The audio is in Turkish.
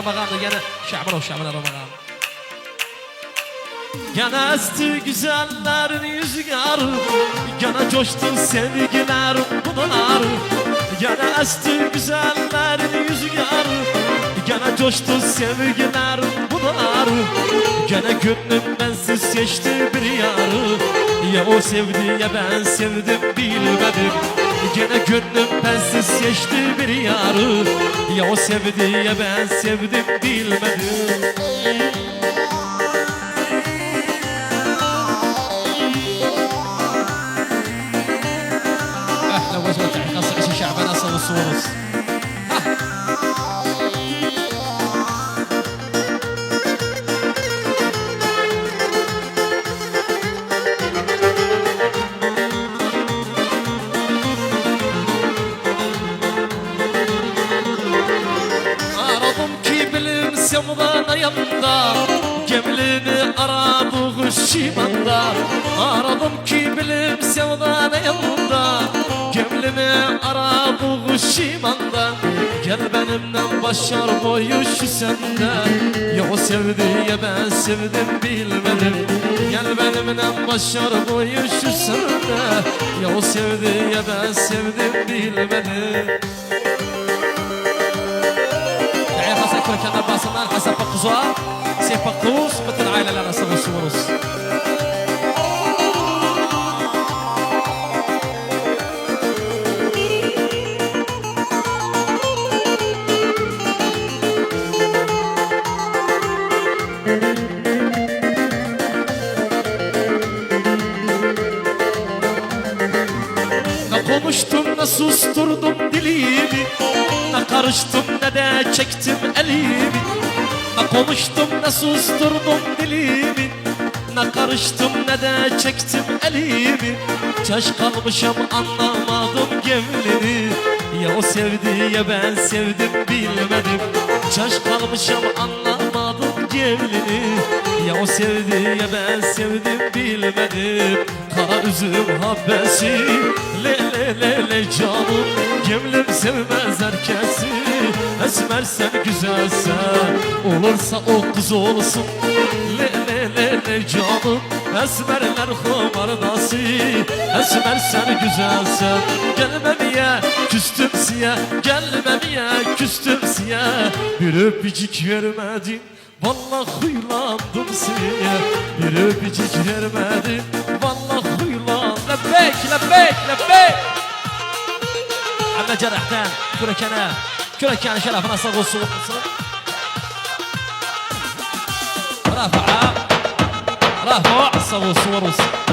Armağan'da gene Şaban Armağan. Gene esti güzellerin rüzgarı, gene coştu sevgilerin pınar. Gene esti güzellerin rüzgarı, gene coştu sevgilerin pınar. Gene gönlüm bensiz seçti bir yarı, ya o sevdi ya ben sevdim bilmedim. Gene gönlüm bensiz seçti bir yarı, ya o sevdi ya ben sevdim bilmedim. شعبنا صوص ورص aradım ki bilim sevdana yanında gemlini aradı şimanda. Aradım ki bilim sevdana yanında gemlini aradı şimanda. Gel benimle başar boyu şu sende, ya o sevdi ya ben sevdim bilmedim. Gel benimle başar boyu şu sende, ya o sevdi ya ben sevdim bilmedim. دعي خاصة كل كنا باصنا حسب قزوة سيف قوس مثل عائلة لنا سوى سورس. Ne konuştum ne susturdum dilimi, ne karıştım ne de çektim elimi. Ne konuştum ne susturdum dilimi, ne karıştım ne de çektim elimi. Çaş kalmışım anlamadım gemleri, ya o sevdi ya ben sevdim bilmedim. Çaş kalmışım anlamadım gemleri, ya o sevdi ya ben sevdim bilmedim. Kara üzüm habbesi le le le le canım, gemlim sevmez herkesi. Esmer sen güzelsen, olursa o kız olsun. Le le le le canım, esmerler humardası. Esmer sen güzelsen, gelmemeye küstüm siye. Gelmemeye küstüm siye. Bir öpücük vermedin, vallahi huylandım siye. Bir öpücük vermedin, vallahi huylandım. Lebbeyk lebbeyk lebbeyk. Ama cerahten kürekene şerefine sağ olsun. رافع sağ olsun.